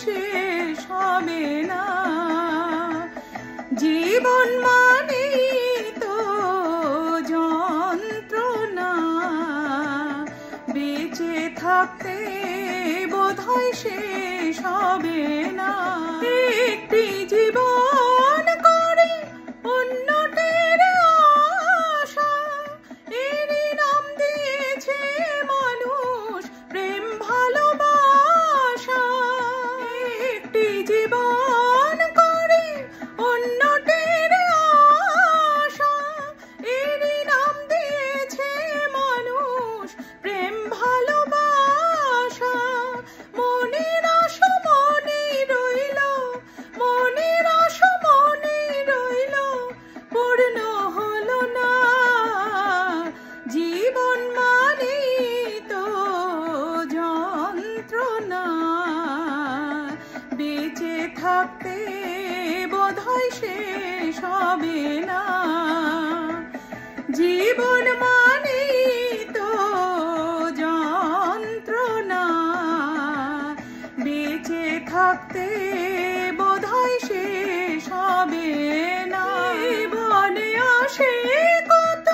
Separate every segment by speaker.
Speaker 1: শেষ হবে না। জীবন মানেই তো যন্ত্রণা, বেঁচে থাকতে বোধহয় শেষ হবে না। একটি জীবন করে অন্যটির আশা, এরই নাম দিয়েছে মানুষ প্রেম ভালোবাসা। একটি জীবন করে অন্যটির আশা, এরই নাম দিয়েছে মানুষ প্রেম ভালোবাসা। মনের আশা মনে রইল, মনের আশা মনে রইল, পূর্ণ হলো না। জীবন মানেই তো যন্ত্রণা, বেঁচে থাকতে বোধহয় শেষ হবে না। জীবন মানেই তো যন্ত্রণা, বেঁচে থাকতে বোধহয় শেষ হবে না। জীবনে আসে কত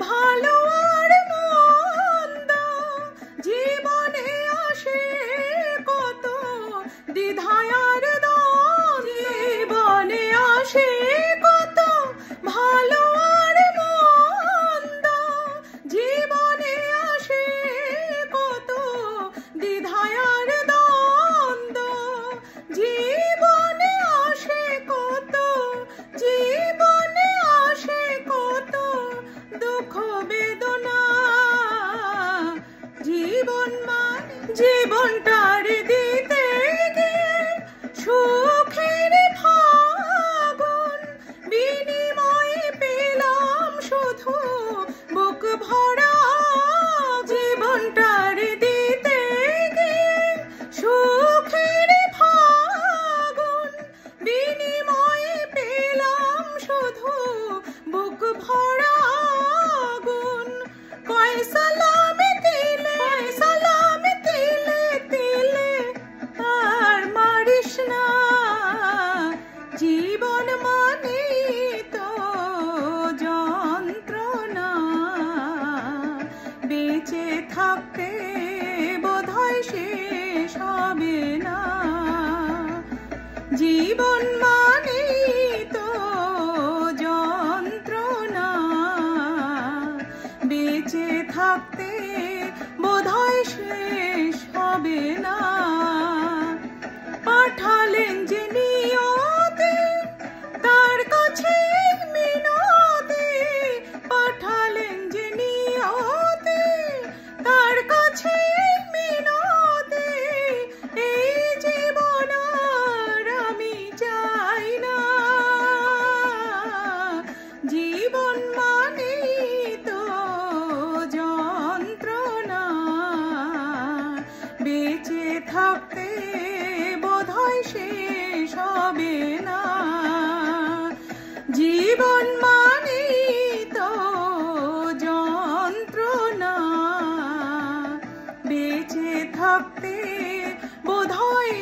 Speaker 1: ভালো আর মন্দ, জীবনে আসে কত দ্বিধায় আর দ্বন্দ্ব। জীবনে আসে কত ভালো আর মন্দ, জীবনে আসে কত দ্বিধায় আর দ্বন্দ্ব। জীবনে আসে কত, জীবনে আসে কত দুঃখ বেদনা। জীবন মানে জীবনটার দিতে গিয়ে সুখের ফাগুন, বিনিময়ে পেলাম শুধু বুক ভরা। জীবনটার দিতে গিয়ে সুখের ফাগুন, বিনিময়ে পেলাম শুধু বুক ভরা আগুন। কয় সালামে তিলে, কয় সালামে তিলে তিলে আর মারিস না। জীবন মানেই তো যন্ত্রণা, বেঁচে থাকতে বোধহয় শেষ হবে না। জীবন মানেই তো যন্ত্রণা, বেঁচে থাকতে বোধহয় শেষ হবে না। পাঠালেন যে নিয়তি তার কাছে মিনতি, পাঠালেন যে নিয়তি তার কাছে মিনতি। এই জীবন আর আমি চাই না। জীবন মানেই তো যন্ত্রণা, বেঁচে থাকতে বোধহয় শেষ হবে না। জীবন মানেই তো যন্ত্রণা, বেঁচে থাকতে বোধহয়